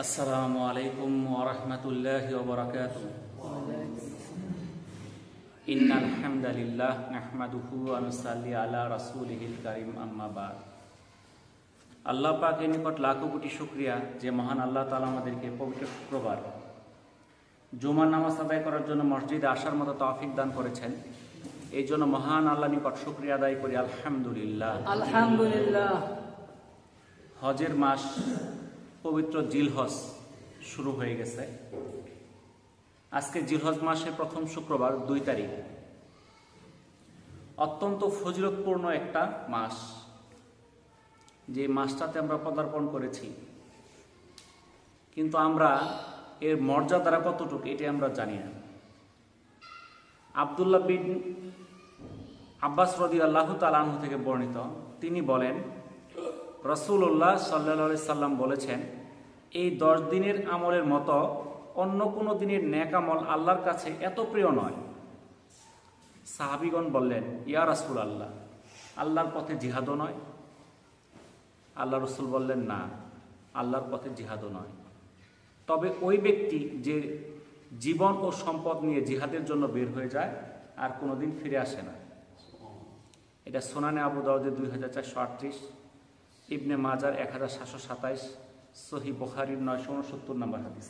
আসসালামু আলাইকুম ওয়া রাহমাতুল্লাহি ওয়া বারাকাতুহু। ইন্নাল হামদালিল্লাহ নাহমাদুহু ওয়া নুসাল্লি আলা রাসূলিহিল কারীম, আম্মা বা'দ। আল্লাহ পাকের নিকট লাখো কোটি শুকরিয়া যে মহান আল্লাহ তাআলা আমাদেরকে পবিত্র শুক্রবার জুমার নামাজ আদায় করার জন্য মসজিদে আসার মতো তৌফিক দান করেছেন। এই জন্য মহান আল্লাহর নিকট শুকরিয়া আদায় করি, আলহামদুলিল্লাহ। আলহামদুলিল্লাহ। হজের মাস পবিত্র জিলহজ শুরু হয়ে গেছে। আজকে জিলহজ মাসের প্রথম শুক্রবার 2 তারিখ। অত্যন্ত ফজিলতপূর্ণ একটা মাস, যে মাসটাতে আমরা পদার্পণ করেছি, কিন্তু আমরা এর মর্যাদাটা কতটুকু এটি আমরা জানি না। আব্দুল্লাহ বিন আব্বাস রাদিয়াল্লাহু তাআলা আনহু থেকে বর্ণিত, তিনি বলেন, রাসূলুল্লাহ সাল্লাল্লাহু আলাইহি সাল্লাম বলেছেন, এই 10 দিনের আমলের মতো অন্য কোনো দিনের নেক আমল আল্লাহর কাছে এত প্রিয় নয়। সাহাবীগণ বললেন, ইয়া রাসূলুল্লাহ, আল্লাহর পথে জিহাদও নয়? আল্লাহ রাসূল বললেন, না, আল্লাহর পথে জিহাদও নয়, তবে ওই ব্যক্তি যে জীবন ও সম্পদ নিয়ে জিহাদের জন্য বের হয়ে যায় আর কোনোদিন ফিরে আসে না। এটা সুনানে আবু দাউদের 2438, ইবনে মাজার 1727, সহিহ বুখারীর 969 নম্বর হাদিস।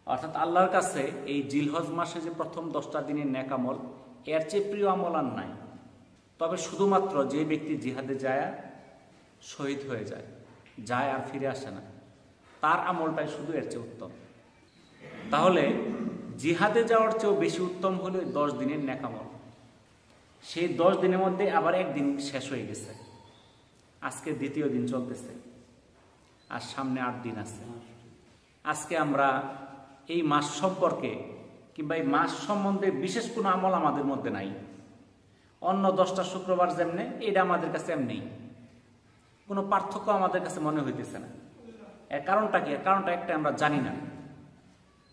অর্থাৎ আল্লাহর কাছে এই জিলহজ মাসে যে প্রথম 10টা দিনের নেক আমল, এর চেয়ে প্রিয় আমল আর নাই। তবে শুধুমাত্র যে ব্যক্তি জিহাদে যায় শহীদ হয়ে যায় আর ফিরে আসে না, তার আমলটাই শুধু এর চেয়ে উত্তম। তাহলে জিহাদে যাওয়ার চেয়েও বেশি উত্তম হলো 10 দিনের নেক আমল। সেই 10 দিনের মধ্যে আবার একদিন শেষ হয়ে গেছে, আজকে দ্বিতীয় দিন চলতেছে, আর সামনে 8 দিন আছে। আজকে আমরা এই মাস সম্পর্কে কিংবা এই মাস সম্বন্ধে বিশেষ কোনো আমল আমাদের মধ্যে নাই। অন্য 10টা শুক্রবার যেমনে, এটা আমাদের কাছে এমনি, কোনো পার্থক্য আমাদের কাছে মনে হইতেছে না। এর কারণটা কি? এর কারণটা একটা, আমরা জানি না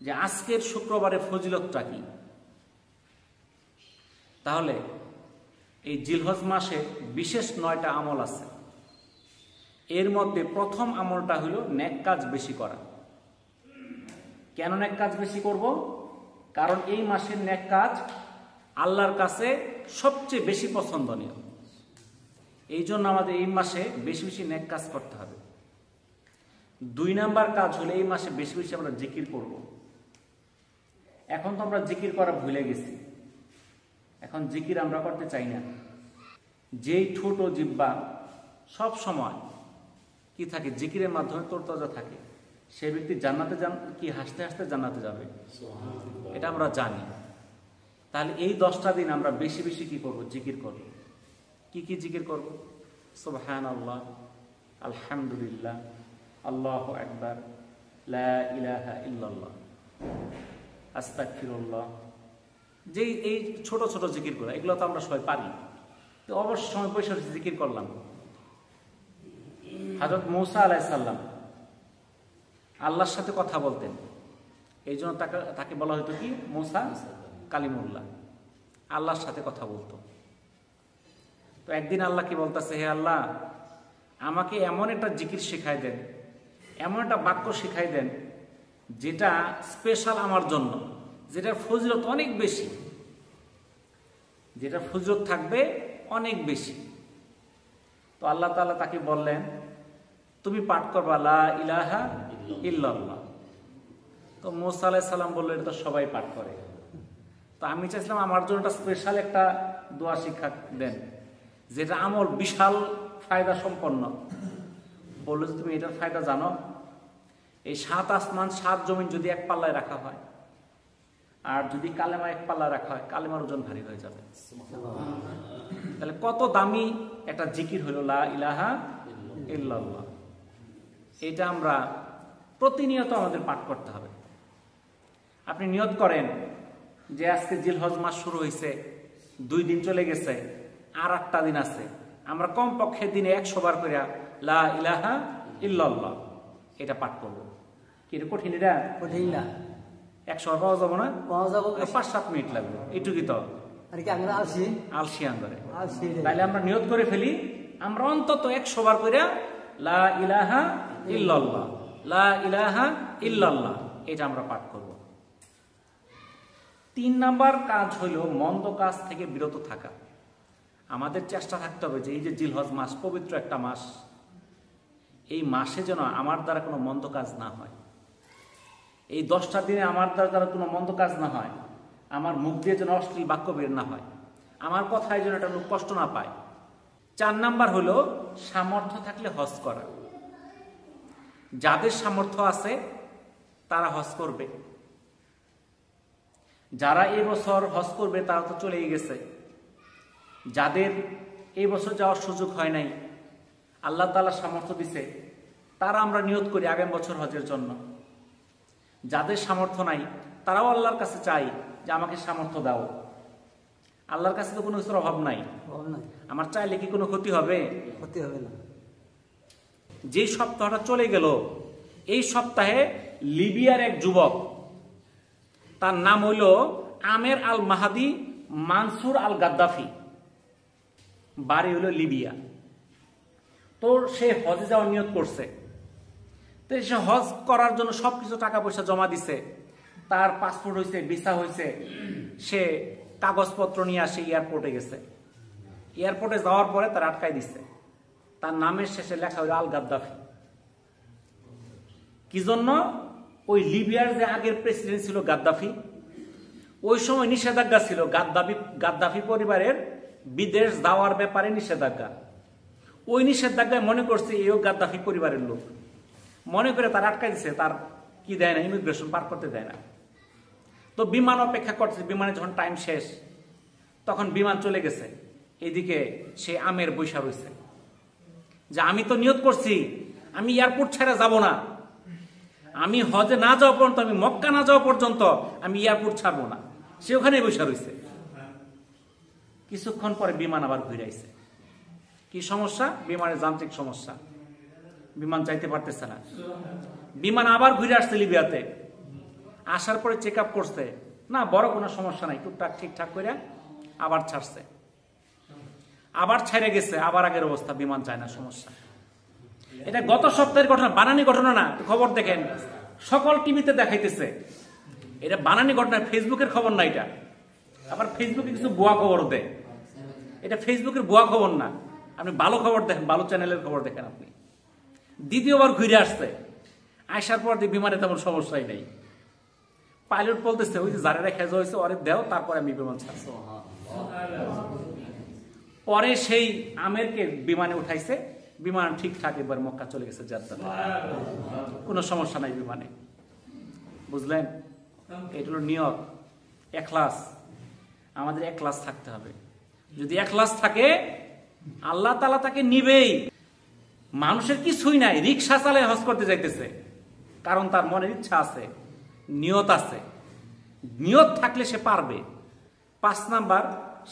যে আজকের শুক্রবারের ফজিলতটা কি। তাহলে এই জিলহজ মাসে বিশেষ 9টা আমল আছে। এর মধ্যে প্রথম আমলটা হলো নেক কাজ বেশি করা। কেন নেক কাজ বেশি করব? কারণ এই মাসের নেক কাজ আল্লাহর কাছে সবচেয়ে বেশি পছন্দনীয়। এই জন্য আমাদের এই মাসে বেশি বেশি নেক কাজ করতে হবে। 2 নাম্বার কাজ হলো এই মাসে বেশি বেশি আমরা জিকির করব। এখন তো আমরা জিকির করা ভুলে গেছি, এখন জিকির আমরা করতে চাই না। যেই ঠোঁট ও জিহ্বা সব সময় কি থাকে, জিকিরের মাধ্যমে তরতাজা থাকে, সে ব্যক্তি জান্নাতে কি হাসতে হাসতে জান্নাতে যাবে, এটা আমরা জানি। তাহলে এই 10টা দিন আমরা বেশি বেশি কি করব? জিকির করব। কি কি জিকির করব? সুবহানাল্লাহ, আলহামদুলিল্লাহ, আল্লাহু আকবার, লা ইলাহা ইল্লাল্লাহ, আস্তাগফিরুল্লাহ। যেই এই ছোট ছোট জিকিরগুলো, এগুলো তো আমরা সবাই পারি, তো অবশ্য সময় পয়সা জিকির করলাম। হযরত মূসা আলাইহিস সালাম আল্লাহর সাথে কথা বলতেন, এই জন্য তাকে বলা হতো কি? মূসা কালিমুল্লাহ, আল্লাহর সাথে কথা বলতো। তো একদিন আল্লাহ কি বলতেছে, হে আল্লাহ, আমাকে এমন একটা জিকির শিখাই দেন, এমন একটা বাক্য শিখাই দেন যেটা স্পেশাল আমার জন্য, যেটার ফজিলত অনেক বেশি, যেটার ফজিলত থাকবে অনেক বেশি। তো আল্লাহ তাআলা তাকে বললেন, তুমি পাঠ করবা লা ইলাহা ইল্লাল্লাহ। তো মূসা আলাইহিস সালাম বললেন, এটা তো সবাই পাঠ করে, তো আমি চাইছিলাম আমার জন্য একটা স্পেশাল একটা দোয়া শিক্ষা দেন, যেটা আমল বিশাল ফায়দা সম্পন্ন। বললো যে তুমি এটার ফায়দা জানো? এই 7 আসমান 7 জমিন যদি এক পাল্লায় রাখা হয়, আর যদি কালেমা এক পাল্লায় রাখা হয়, কালেমার ওজন ভারী হয়ে যাবে। তাহলে কত দামি একটা জিকির হলো লা ইলাহা ইল্লাল্লাহ। এটা আমরা প্রতিনিয়ত আমাদের পাঠ করতে হবে। আপনি নিয়ত করেন যে আজকে জিলহজ মাস শুরু হয়েছে, 2 দিন চলে গেছে, আর 8টা দিন আছে, আমরা কমপক্ষে দিনে 100 বার করে লা ইলাহা ইল্লাল্লাহ এটা পাঠ করবো। কি কঠিন? এটা কঠিন না, 100 বার পাওয়া যাবো না? পাওয়া যাবো, 5-7 মিনিট লাগবে, এইটুকুই তো। আর কি আমরা আলসি আন্দরে তাহলে আমরা নিয়ত করে ফেলি, আমরা অন্তত 100 বার করে লা ইলাহা ইল্লাল্লাহ লা ইলাহা ইল্লাল্লাহ, এটা আমরা পাঠ করব। 3 নাম্বার কাজ হলো মন্দ কাজ থেকে বিরত থাকা। আমাদের চেষ্টা থাকতে হবে যে এই যে জিলহজ মাস, পবিত্র একটা মাস, এই মাসে যেন আমার দ্বারা কোনো মন্দ কাজ না হয়। এই 10টা দিনে আমার দ্বারা কোনো মন্দ কাজ না হয়, আমার মুখ দিয়ে যেন অশ্লীল বাক্য বের না হয়, আমার কথায় যেন একটা লোক কষ্ট না পায়। 4 নাম্বার হলো সামর্থ্য থাকলে হজ করা। যাদের সামর্থ্য আছে তারা হজ করবে। যারা এই বছর হজ করবে তারা তো চলেই গেছে। যাদের এই বছর যাওয়ার সুযোগ হয় নাই, আল্লাহ তাআলা সামর্থ্য দিছে, তারা আমরা নিয়ত করি আগামী বছর হজের জন্য। যাদের সামর্থ্য নাই তারাও আল্লাহর কাছে চাই যে আমাকে সামর্থ্য দাও। আল্লাহর কাছে তো কোনো কিছুর অভাব নাই, আমার চাইলে কি কোনো ক্ষতি হবে? ক্ষতি হবে না। যে সপ্তাহটা চলে গেল, এই সপ্তাহে লিবিয়ার এক যুবক, তার নাম হইল আমের আল মাহাদি মানসুর আল গাদ্দাফি, বাড়ি হইল লিবিয়া। তো সে হজে যাওয়ার নিয়ত করছে। তো সে হজ করার জন্য সবকিছু টাকা পয়সা জমা দিছে, তার পাসপোর্ট হয়েছে, ভিসা হয়েছে, সে কাগজপত্র নিয়ে আসে এয়ারপোর্টে গেছে। এয়ারপোর্টে যাওয়ার পরে তার আটকায় দিচ্ছে, তার নামের শেষে লেখা হইল আল গাদ্দাফি। কি জন্য? ওই লিবিয়ার যে আগের প্রেসিডেন্ট ছিল গাদ্দাফি, ওই সময় নিষেধাজ্ঞা ছিল গাদ্দাফি পরিবারের বিদেশ যাওয়ার ব্যাপারে নিষেধাজ্ঞা। ওই নিষেধাজ্ঞায় মনে করছে এও গাদ্দাফি পরিবারের লোক, মনে করে তার আটকাই দিচ্ছে, তার কি দেয় না, ইমিগ্রেশন পার করতে দেয় না। তো বিমান অপেক্ষা করছে, বিমানে যখন টাইম শেষ তখন বিমান চলে গেছে, এদিকে সে আমের বৈশা রয়েছে যে আমি তো নিয়ত করছি আমি এয়ারপোর্ট ছেড়ে যাব না, আমি হজে না যাওয়া পর্যন্ত, আমি মক্কা না যাওয়া পর্যন্ত আমি এয়ারপোর্ট ছাড়বো না। সে ওখানেই বসে রয়েছে। কিছুক্ষণ পরে বিমান আবার ঘুরে আইছে। কি সমস্যা? বিমানের যান্ত্রিক সমস্যা, বিমান যাইতে পারতেছে না। বিমান আবার ঘুরে আসছে লিবিয়াতে, আসার পরে চেক আপ করছে, না বড় কোনো সমস্যা নাই, টুকটাক ঠিকঠাক করে আবার ছাড়ছে। আবার ছেড়ে গেছে, আবার আগের অবস্থা, বিমান যায় না, সমস্যা। এটা গত সপ্তাহের ঘটনা, বানানি ঘটনা না। খবর দেখেন, সকল টিভিতে দেখাইতেছে। এটা বানানি ঘটনা, ফেসবুকের খবর না এটা। আবার ফেসবুকে কিছু ভুয়া খবর দেয়, এটা ফেসবুকের ভুয়া খবর না। আপনি ভালো খবর দেখেন, ভালো চ্যানেলের খবর দেখেন। আপনি দ্বিতীয়বার ঘুরে আসছে, আসার পর যে বিমানে তেমন সমস্যাই নেই। পাইলট বলতেছে ওই যে যারা রেখে হয়েছে ওরে দেও, তারপরে আমি বিমান ছাড়ছি। পরে সেই আমেরকে বিমানে উঠাইছে, বিমান ঠিকঠাক এবার মক্কা চলে গেছে, জাদ্দা, কোনো সমস্যা নাই বিমানে। বুঝলেন? এটা হলো নিয়ত, এখলাস। আমাদের এখলাস থাকতে হবে। যদি এখলাস থাকে আল্লাহ তাআলা তাকে নিবেই। মানুষের কিছুই নাই, রিক্সা চালায় হজ করতে যাইতেছে, কারণ তার মনের ইচ্ছা আছে, নিয়ত আছে। নিয়ত থাকলে সে পারবে। 5 নাম্বার,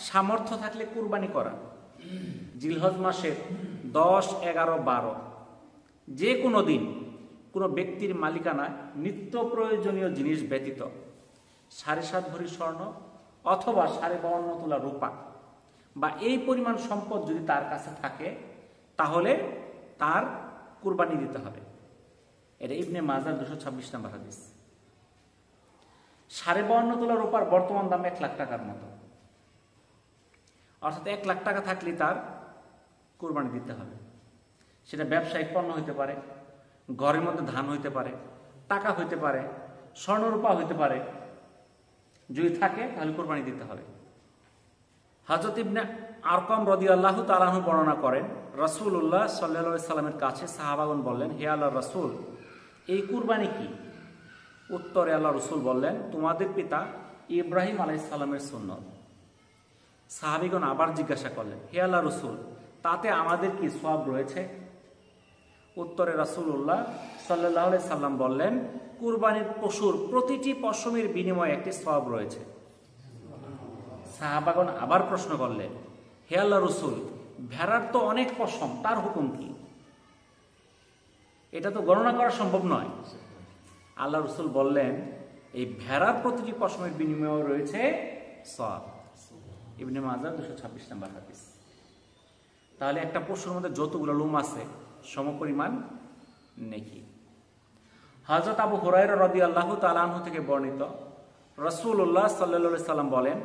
সামর্থ্য থাকলে কুরবানি করা। জিলহজ মাসের 10, 11, 12 যে কোনো দিন কোনো ব্যক্তির মালিকানায় নিত্য প্রয়োজনীয় জিনিস ব্যতীত 7.5 ভরি স্বর্ণ অথবা 52 তোলা রূপা বা এই পরিমাণ সম্পদ যদি তার কাছে থাকে, তাহলে তার কুরবানি দিতে হবে। এটা ইবনে মাজাহ 226 নম্বর হাদিস। 52 তোলা রূপার বর্তমান দাম 1 লাখ টাকার মতো, অর্থাৎ 1 লাখ টাকা থাকলে তার কুরবানি দিতে হবে। সেটা ব্যবসায়িক পণ্য হইতে পারে, ঘরের মধ্যে ধান হইতে পারে, টাকা হইতে পারে, স্বর্ণরূপা হইতে পারে। যদি থাকে তাহলে কুরবানি দিতে হবে। হযরত ইবনে আরকাম রাদিয়াল্লাহু তাআলা আনহু বর্ণনা করেন, রাসূলুল্লাহ সাল্লাল্লাহু আলাইহি সাল্লামের কাছে সাহাবাগণ বললেন, হে আল্লাহর রাসূল, এই কুরবানি কি? উত্তরে আল্লাহ রাসূল বললেন, তোমাদের পিতা ইব্রাহিম আলাইহিস সালামের সুন্নত। সাহাবীগণ আবার জিজ্ঞাসা করলেন, হে আল্লাহর রাসূল, তাতে আমাদের কি সওয়াব রয়েছে? উত্তরে রাসূলুল্লাহ সাল্লাল্লাহু আলাইহি সাল্লাম বললেন, কুরবানির পশুর প্রতিটি পশমের বিনিময়ে একটি সওয়াব রয়েছে। সাহাবাগণ আবার প্রশ্ন করলেন, হে আল্লাহর রাসূল, ভেড়ার তো অনেক পশম, তার হুকুম কি? এটা তো গণনা করা সম্ভব নয়। আল্লাহ রাসূল বললেন, এই ভেড়ার প্রতিটি পশমের বিনিময়ে রয়েছে সওয়াব। ইবনে মাজাহ 226 নম্বর হাদিস। তাহলে একটা পশুর মধ্যে যতগুলো লোম আছে সমপরিমাণ নেকি। হযরত আবু হুরায়রা রাদিয়াল্লাহু তাআলা আনহু থেকে বর্ণিত, রাসূলুল্লাহ সাল্লাল্লাহু আলাইহি সাল্লাম বলেন,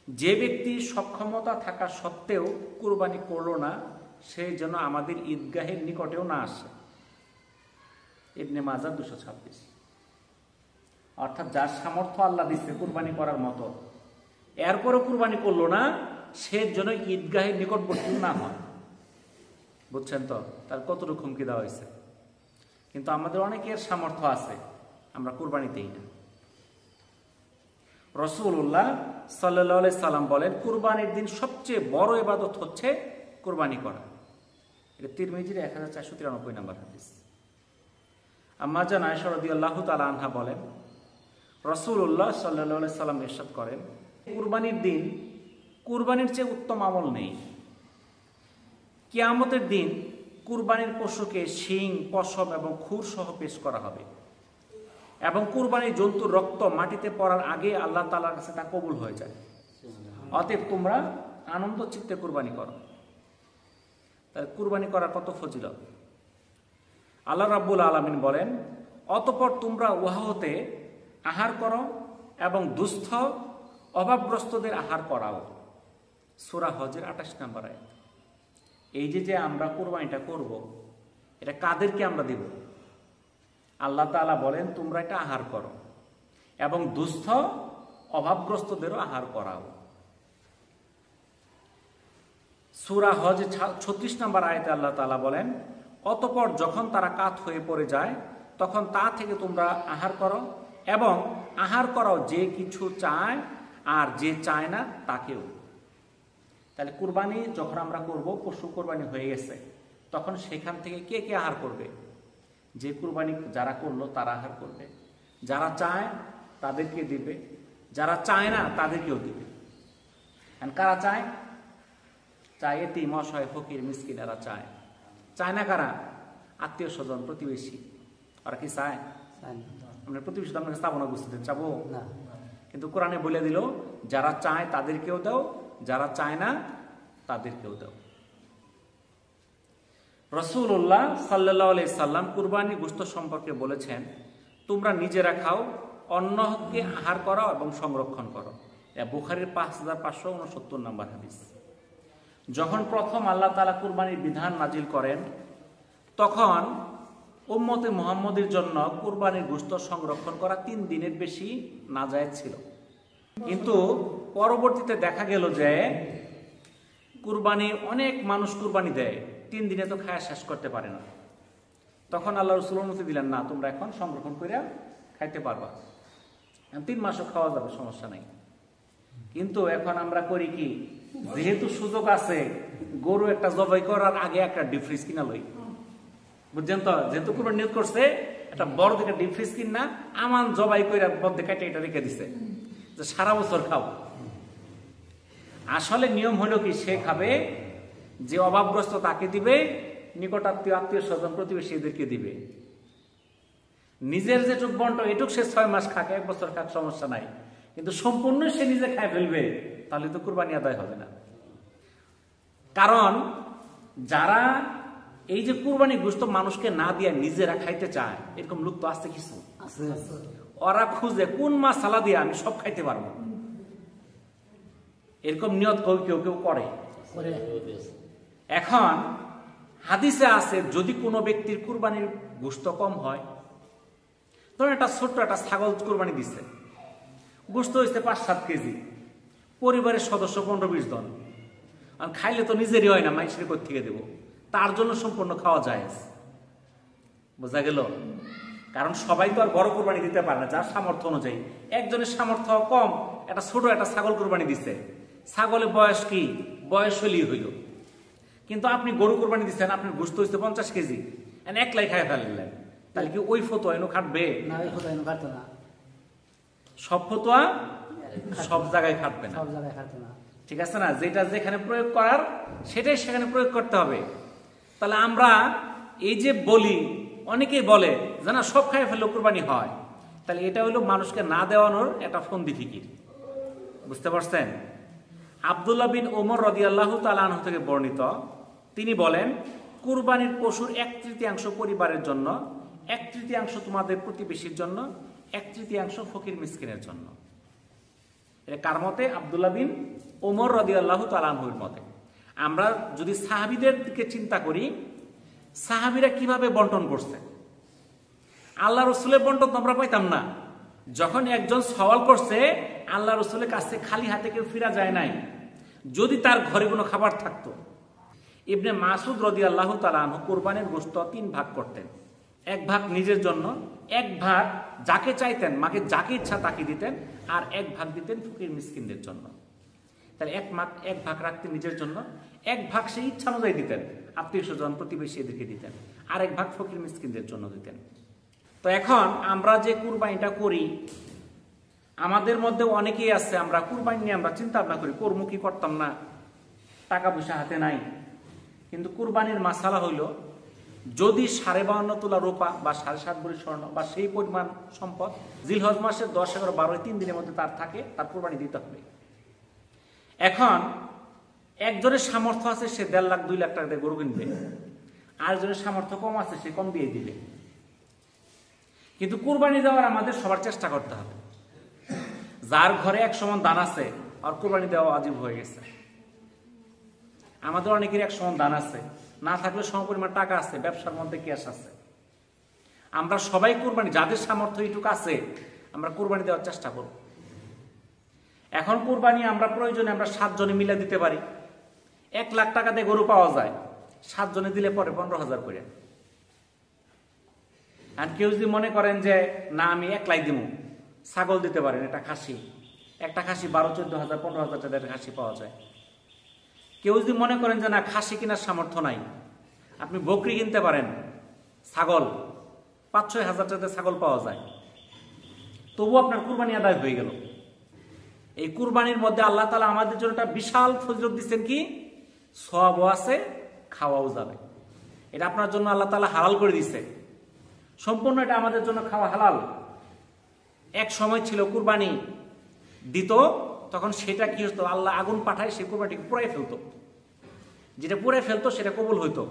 যে ব্যক্তি সক্ষমতা থাকা সত্ত্বেও কুরবানি করলো না, সে যেন আমাদের ঈদগাহের নিকটেও না আসে। ইবনে মাজাহ 226। অর্থাৎ যার সামর্থ্য আল্লাহ দিচ্ছে কুরবানি করার মতো, এরপরও কুরবানি করলো না, সে যেন ঈদগাহের নিকটবর্তীও না হয়। বুঝছেন তো তার কতটুকু হুমকি দেওয়া হয়েছে। কিন্তু আমাদের অনেকের সামর্থ্য আছে, আমরা কুরবানি দেই না। রাসূলুল্লাহ সাল্লাল্লাহু আলাইহি সাল্লাম বলেন, কুরবানির দিন সবচেয়ে বড় ইবাদত হচ্ছে কুরবানি করা। এটা তিরমিজির 1493 নম্বর হাদিস। আম্মা জান আয়েশা রাদিয়াল্লাহু তাআলা আনহা বলেন, রাসূলুল্লাহ সাল্লাল্লাহু আলাইহি সাল্লাম ইরশাদ করেন, কুরবানির দিন কুরবানির চেয়ে উত্তম আমল নেই। কিয়ামতের দিন কুরবানির পশুকে শিং, পশম এবং খুর সহ পেশ করা হবে এবং কুরবানির জন্তুর রক্ত মাটিতে পড়ার আগে আল্লাহ তাআলার কাছে তা কবুল হয়ে যায়। অতএব তোমরা আনন্দ চিত্তে কুরবানি করো। তাহলে কুরবানি করার কত ফজিলত। আল্লাহ রাব্বুল আলামিন বলেন, অতঃপর তোমরা উহা হতে আহার করো এবং দুস্থ অভাবগ্রস্তদের আহার করাও। সূরা হজের 28 নম্বর আয়াত। এই যে আমরা কুরবানিটা করব, এটা কাদেরকে আমরা দেব? আল্লাহ তাআলা বলেন, তোমরা এটা আহার করো এবং দুস্থ অভাবগ্রস্তদেরও আহার করাও। সূরা হজ 36 নম্বর আয়াতে আল্লাহ তাআলা বলেন, অতঃপর যখন তারা কাত হয়ে পড়ে যায়, তখন তা থেকে তোমরা আহার করো এবং আহার করাও যে কিছু চায় আর যে চায় না তাকেও। তাহলে কুরবানি যখন আমরা করব, পশু কুরবানি হয়ে গেছে, তখন সেখান থেকে কে কে আহার করবে? যে কুরবানি যারা করলো তারা আহার করবে, যারা চায় তাদেরকে দিবে, যারা চায় না তাদেরকেও দিবে। কারা চায়? চায় এতিম, অসহায়, ফকির, মিসকিন, এরা চায়। চায় না কারা? আত্মীয় স্বজন, প্রতিবেশী। ওরা কি চায়? আমরা প্রতিবেশী আপনাকে স্থাপনা বুঝতে চাবো না, কিন্তু কোরআনে বলে দিল, যারা চায় তাদেরকেও দাও, যারা চায় না তাদেরকেও দাও। রাসূলুল্লাহ সাল্লাল্লাহু আলাইহি সাল্লাম কুরবানি গোশত সম্পর্কে বলেছেন, তোমরা নিজেরা খাও, অন্যকে আহার করো এবং সংরক্ষণ করো। বুখারীর 5569 নম্বর হাদিস। যখন প্রথম আল্লাহ তাআলা কুরবানির বিধান নাজিল করেন, তখন উম্মতে মুহাম্মদের জন্য কুরবানির গোশত সংরক্ষণ করা 3 দিনের বেশি নাজায়েজ ছিল। কিন্তু পরবর্তীতে দেখা গেল যে কুরবানি অনেক মানুষ কুরবানি দেয়, 3 দিনে তো খায়া শেষ করতে পারে না। তখন আল্লাহ রাসূল অনুমতি দিলেন, না, তোমরা এখন সংরক্ষণ করে খাইতে পারবা, 3 মাসও খাওয়া যাবে, সমস্যা নাই। কিন্তু এখন আমরা করি কি, যেহেতু সুযোগ আছে, গরু একটা জবাই করার আগে একটা ডিপ ফ্রিজ কিনা লই। বুঝছেন তো, যেহেতু কুরবানি নিয়ত করছে, একটা বড় দেখে ডিপ ফ্রিজ কিনা আমান জবাই করে মধ্যে কেটে এটা রেখে দিছে যে সারা বছর খাও। আসলে নিয়ম হলো কি, সে খাবে, যে অভাবগ্রস্ত তাকে দিবে, নিকটাত্মীয়, আত্মীয় স্বজন, প্রতিবেশী এদেরকে দিবে। নিজের যেটুক বন্ট এটুক সে 6 মাস খাক, 1 বছর খাক, সমস্যা নাই। কিন্তু সম্পূর্ণ সে নিজে খায় ফেলবে, তাহলে তো কুরবানি আদায় হবে না। কারণ যারা এই যে কুরবানি গোশত মানুষকে না দিয়ে নিজেরা খাইতে চায়, এরকম লোক তো আছে কিছু। ওরা খুঁজে কোন মাসালা দিয়ে আমি সব খাইতে পারবো, এরকম নিয়ত কেউ কেউ করে। এখন হাদিসে আছে, যদি কোনো ব্যক্তির কুরবানির গোশত কম হয়, ধরুন একটা ছোট্ট একটা ছাগল কুরবানি দিচ্ছে, গোশত হয়েছে 5-7 কেজি, পরিবারের সদস্য 15-20 জন, আর খাইলে তো নিজেরই হয় না, মানুষের কোথা থেকে দেবো, তার জন্য সম্পূর্ণ খাওয়া যায়। বোঝা গেল? কারণ সবাই তো আর বড় কুরবানি দিতে পারে না, যার সামর্থ্য অনুযায়ী। একজনের সামর্থ্য কম, একটা ছোট একটা ছাগল কুরবানি দিচ্ছে, ছাগলের বয়স কি, বয়স হলেই হইল। কিন্তু আপনি গরু কুরবানি দিচ্ছেন, আপনার গোশত হচ্ছে 50 কেজি, একলাই খাই ফেললেন, তাহলে কি ওই ফতোয়া এনে খাটবে না? সব ফতোয়া সব জায়গায় খাটবে না, ঠিক আছে না? যেটা যেখানে প্রয়োগ করার সেটাই সেখানে প্রয়োগ করতে হবে। তাহলে আমরা এই যে বলি, অনেকেই বলে যে না, সব খাই ফেললে কুরবানি হয়, তাহলে এটা হলো মানুষকে না দেওয়ানোর একটা ফন্দি ফিকির। বুঝতে পারছেন? আব্দুল্লাহ বিন ওমর রাদিয়াল্লাহু তাআলা আনহু থেকে বর্ণিত, তিনি বলেন, কুরবানির পশুর 1/3 পরিবারের জন্য 1/3 তোমাদের প্রতিবেশীর জন্য, 1/3 ফকির মিসকিনের জন্য। এটা কার মতে? আব্দুল্লাহ বিন ওমর রাদিয়াল্লাহু তাআলা আনহুর মতে। আমরা যদি সাহাবীদের দিকে চিন্তা করি, সাহাবীরা কিভাবে বন্টন করছে, আল্লাহ রসুলের বন্টন তো আমরা পাইতাম না। যখন একজন সওয়াল করছে, আল্লাহ রসুলের কাছে খালি হাতে কেউ ফিরা যায় নাই, যদি তার ঘরে কোনো খাবার থাকতো। ইবনে মাসুদ রাদিয়াল্লাহু তাআলা আনহু কুরবানির গোশত 3 ভাগ করতেন। 1 ভাগ নিজের জন্য, 1 ভাগ যাকে চাইতেন, মাকে যাকে ইচ্ছা তাকে দিতেন, আর 1 ভাগ দিতেন ফকির মিসকিনদের জন্য। তাহলে 1 ভাগ রাখতেন নিজের জন্য, 1 ভাগ সেই ইচ্ছা অনুযায়ী দিতেন, আত্মীয় স্বজন প্রতিবেশী এদেরকে দিতেন, আর 1 ভাগ ফকির মিসকিনদের জন্য দিতেন। তো এখন আমরা যে কুরবানিটা করি, আমাদের মধ্যে অনেকেই আছে, আমরা কুরবানি নিয়ে আমরা চিন্তা ভাবনা করি, করবো কি করতাম না, টাকা পয়সা হাতে নাই। কিন্তু কুরবানির মাসালা হইল, যদি 52.5 তোলা রূপা বা 7.5 ভরি স্বর্ণ বা সেই পরিমাণ সম্পদ জিলহজ মাসের 10, 11, 12 3 দিনের মধ্যে তার থাকে, তার কুরবানি দিতে হবে। এখন একজনের সামর্থ্য আছে, সে 1.5 লাখ 2 লাখ টাকা দিয়ে গরু কিনবে, আরেকজনের সামর্থ্য কম আছে, সে কম দিয়ে দিবে। কিন্তু কুরবানি দেওয়ার আমাদের সবার চেষ্টা করতে হবে। যার ঘরে 1 সমান দান আছে, আর কুরবানি দেওয়া ওয়াজিব হয়ে গেছে। আমাদের অনেকের 1 সমান দান আছে, না থাকলে সমপরিমাণ টাকা আছে, ব্যবসার মধ্যে ক্যাশ আছে। আমরা সবাই কুরবানি, যাদের সামর্থ্য এইটুকু আছে, আমরা কুরবানি দেওয়ার চেষ্টা করব। এখন কুরবানি আমরা প্রয়োজনে আমরা 7 জনে মিলে দিতে পারি। 1 লাখ টাকা দিয়ে গরু পাওয়া যায়, 7 জনে দিলে পরে 15,000 করে। আর কেউ যদি মনে করেন যে না আমি 1 লাখ দিব, ছাগল দিতে পারেন, একটা খাসি, একটা খাসি 12-14,000 15,000 টাকার খাসি পাওয়া যায়। কেউ যদি মনে করেন যে না খাসি কেনার সামর্থ্য নাই, আপনি বকরি কিনতে পারেন, ছাগল 5-6 হাজার টাকাতে ছাগল পাওয়া যায়, তবু আপনার কুরবানি আদায় হয়ে গেল। এই কুরবানির মধ্যে আল্লাহ তাআলা আমাদের জন্য একটা বিশাল ফজিলত দিচ্ছেন, কি সওয়াবও আছে, খাওয়াও যাবে। এটা আপনার জন্য আল্লাহ তাআলা হালাল করে দিচ্ছে, সম্পূর্ণ এটা আমাদের জন্য খাওয়া হালাল। এক সময় ছিল কুরবানি দিত, তখন সেটা কি হতো, আল্লাহ আগুন পাঠায় সে কুরবানিকে পুড়াই ফেলতো। যেটা পুড়াই ফেলতো সেটা কবুল হইতো,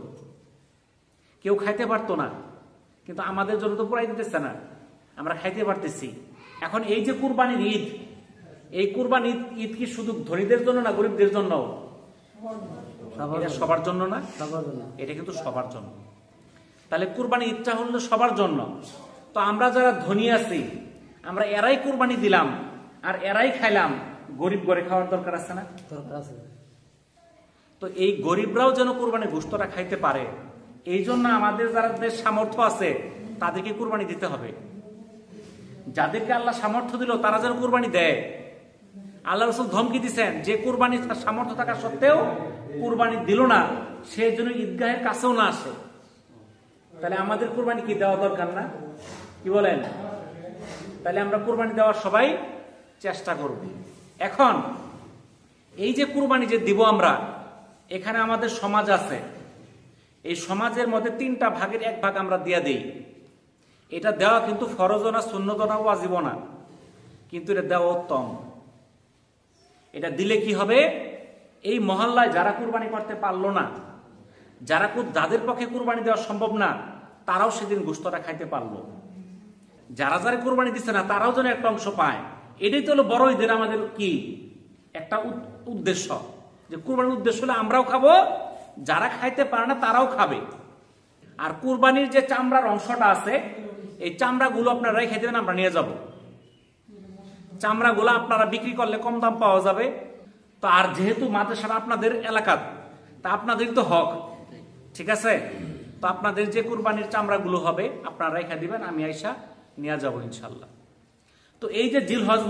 কেউ খাইতে পারতো না। কিন্তু আমাদের জন্য তো পুড়াই দিতেছে না, আমরা খাইতে পারতেছি। এখন এই যে কুরবানির ঈদ, এই কুরবানি ঈদ কি শুধু ধনীদের জন্য না গরিবদের জন্য? এটা সবার জন্য না, এটা কিন্তু সবার জন্য। তাহলে কুরবানি ঈদটা হলো সবার জন্য। তো আমরা যারা ধনী আছি, আমরা এরাই কুরবানি দিলাম আর এরাই খাইলাম, গরিব ঘরে খাওয়ার দরকার আছে না? দরকার আছে। তো এই গরিবরাও যেন কুরবানি গোশতটা খাইতে পারে, এই জন্য আমাদের যাদের সামর্থ্য আছে তাদেরকে কুরবানি দিতে হবে। যাদেরকে আল্লাহ সামর্থ্য দিল তারা যেন কুরবানি দেয়। আল্লাহ রাসূল ধমকি দিচ্ছেন, যে কুরবানি তার সামর্থ্য থাকা সত্ত্বেও কুরবানি দিল না, সে যেন ঈদগাহের কাছেও না আসে। তাহলে আমাদের কুরবানি কি দেওয়া দরকার না? কি বলেন? তাহলে আমরা কুরবানি দেওয়ার সবাই চেষ্টা করব। এখন এই যে কুরবানি যে দিব আমরা, এখানে আমাদের সমাজ আছে, এই সমাজের মধ্যে 3টা ভাগের 1 ভাগ আমরা দিয়ে দেই। এটা দেওয়া কিন্তু ফরজ না, সুন্নত না, ওয়াজিব না, কিন্তু এটা দেওয়া উত্তম। এটা দিলে কি হবে, এই মহল্লায় যারা কুরবানি করতে পারলো না, যাদের পক্ষে কুরবানি দেওয়া সম্ভব না, তারাও সেদিন গোশতটা খাইতে পারলো। যারা যারা কুরবানি দিচ্ছে না, তারাও যেন একটা অংশ পায়। এটাই তো হলো বড় ঈদের আমাদের কি একটা উদ্দেশ্য, যে কুরবানির উদ্দেশ্য হলে আমরাও খাবো, যারা খাইতে পারে না তারাও খাবে। আর কুরবানির যে চামড়ার অংশটা আছে, এই চামড়াগুলো আপনারা রেখে দেবেন, আমরা নিয়ে যাব। চামড়াগুলো আপনারা বিক্রি করলে কম দাম পাওয়া যাবে। তো আর যেহেতু মাদ্রাসাটা আপনাদের এলাকার, তা আপনাদেরই তো হক, ঠিক আছে? তো আপনাদের যে কুরবানির চামড়াগুলো হবে আপনারা রেখে দিবেন, আমি আইসা নিয়ে যাব ইনশাল্লাহ। তো এই যে জিলহজ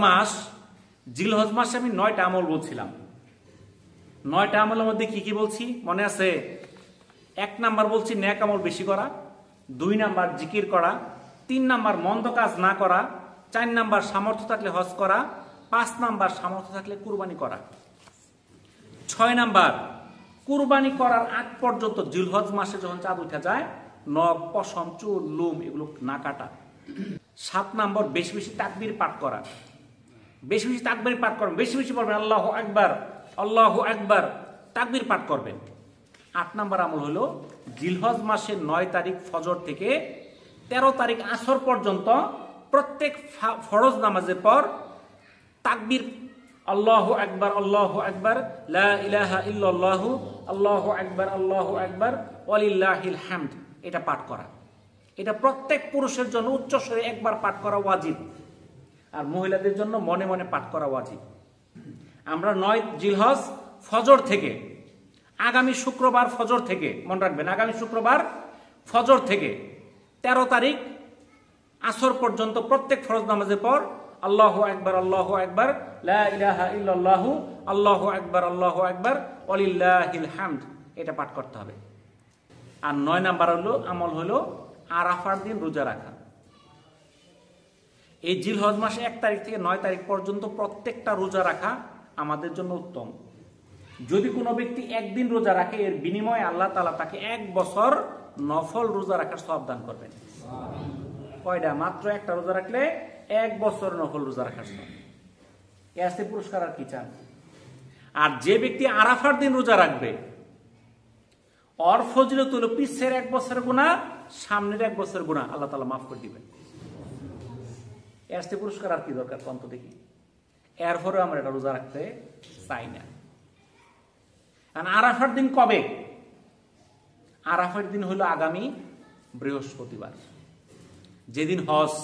মাসে আমি 9টা আমল বলছিলাম। 9টা আমলের মধ্যে কি কি বলছি মনে আছে? 1 নাম্বার বলছি নেক আমল বেশি করা, 2 নাম্বার জিকির করা, 3 নাম্বার মন্দ কাজ না করা, 4 নাম্বার সামর্থ্য থাকলে হজ করা, 5 নাম্বার সামর্থ্য থাকলে কুরবানি করা, 6 নাম্বার কুরবানি করার আগ পর্যন্ত জিলহজ মাসে যখন চাঁদ উঠে যায়, নখ, পশম, চুল, লোম এগুলো না কাটা। 7 নাম্বার বেশি বেশি তাকবীর পাঠ করা, বেশি বেশি তাকবীর পাঠ করবেন, বেশি বেশি বলবেন আল্লাহু আকবার, আল্লাহু আকবার, তাকবীর পাঠ করবেন। 8 নাম্বার আমল হলো জিলহজ মাসের 9 তারিখ ফজর থেকে 13 তারিখ আসর পর্যন্ত প্রত্যেক ফরজ নামাজের পর তাকবীর আল্লাহু আকবার লা ইলাহা ইল্লাল্লাহু আল্লাহু আকবার ওয়ালিল্লাহিল হামদ এটা পাঠ করা। এটা প্রত্যেক পুরুষের জন্য উচ্চস্বরে একবার পাঠ করা ওয়াজিব, আর মহিলাদের জন্য মনে মনে পাঠ করা ওয়াজিব। আমরা 9 জিলহজ ফজর থেকে, আগামী শুক্রবার ফজর থেকে, মনে রাখবেন আগামী শুক্রবার ফজর থেকে 13 তারিখ আসর পর্যন্ত প্রত্যেক ফরজ নামাজের পর আল্লাহু আকবার লা ইলাহা ইল্লাল্লাহু আল্লাহু আকবার ওয়ালিল্লাহিল হামদ এটা পাঠ করতে হবে। আর 9 নাম্বার হলো আমল হলো আরাফার দিন রোজা রাখা। এই জিলহজ মাসে 1 তারিখ থেকে 9 তারিখ পর্যন্ত প্রত্যেকটা রোজা রাখা আমাদের জন্য উত্তম। যদি কোনো ব্যক্তি একদিন রোজা রাখে, এর বিনিময়ে আল্লাহ তাআলা তাকে 1 বছর নফল রোজা রাখার সওয়াব দান করবেন। কয়টা? মাত্র একটা রোজা রাখলে 1 বছর নফল রোজা রাখার সওয়াব। এর পুরস্কার আর কি চান? আর যে ব্যক্তি আরাফার দিন রোজা রাখবে, ওর ফজিলত হলো পিছের 1 বছরের গুনাহ, সামনের 1 বছরের গুনাহ আল্লাহ তাআলা মাফ করে দিবেন। এর পুরস্কার আর কি দরকার কত দেখি? এরপরে আমরা এটা রোজা রাখতে চাই না। আর আরাফার দিন কবে? আরাফার দিন হলো আগামী বৃহস্পতিবার, যেদিন হজ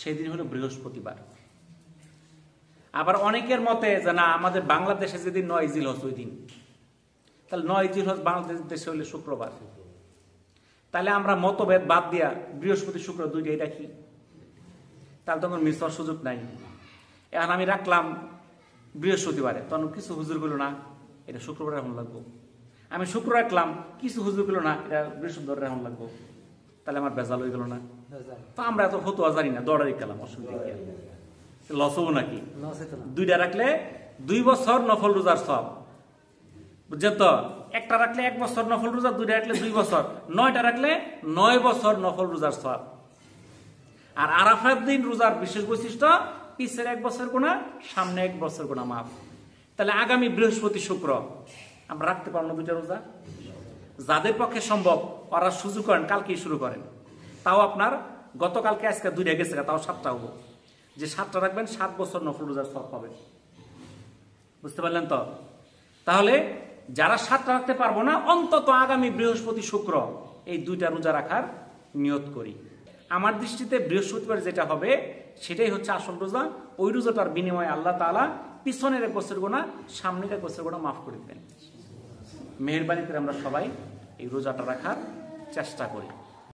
সেদিন হলো বৃহস্পতিবার। আবার অনেকের মতে যে না, আমাদের বাংলাদেশে যেদিন 9 জিলহজ ওই দিন, তাহলে 9 জিলহজ বাংলাদেশে হলে শুক্রবার। তাহলে আমরা মতভেদ বাদ দিয়া বৃহস্পতি শুক্র দুইটাই রাখি, তাহলে তখন মিস হওয়ার সুযোগ নাই। এখন আমি রাখলাম বৃহস্পতিবারে, তখন কিছু হুজুর গুলো না এটা শুক্রবারে এখন লাগবো। আমি শুক্র রাখলাম, কিছু হুজুর গুলো না এটা বৃহস্পতিবার এখন লাগবো, তাহলে আমার বেজাল হয়ে গেল না? তো আমরা এত ফতুয়া জানি না, দৌড়াই গেলাম, অসুবিধা কি? লস হবো নাকি? দুইটা রাখলে 2 বছর নফল রোজার সব, বুঝছেন তো? একটা রাখলে 1 বছর নফল রোজা, 2টা রাখলে 2 বছর, 9টা রাখলে 9 বছর নফল রোজার সব। আর আরাফার দিন রোজার বিশেষ বৈশিষ্ট্য, পিছের 1 বছর গুনাহ, সামনে 1 বছর গুনাহ মাফ। তাহলে আগামী বৃহস্পতি শুক্র আমরা রাখতে পারবো না 2টা রোজা? যাদের পক্ষে সম্ভব ওরা সুযোগ করেন, কালকেই শুরু করেন। তাও আপনার গতকালকে আজকে 2টা গেছে, তাও 7টা হবো। যে 7টা রাখবেন 7 বছর নফল রোজার সব পাবেন। বুঝতে পারলেন তো? তাহলে যারা 7টা রাখতে পারবো না, অন্তত আগামী বৃহস্পতি শুক্র এই 2টা রোজা রাখার নিয়ত করি। আমার দৃষ্টিতে বৃহস্পতিবার যেটা হবে সেটাই হচ্ছে আসল রোজা। ওই রোজাটার বিনিময়ে আল্লাহ তাআলা পিছনের 1 বছর গুনাহ, সামনের 1 বছর গুনাহ মাফ করে দেবেন। মেহেরবানি করে আমরা সবাই এই রোজাটা রাখার চেষ্টা করি।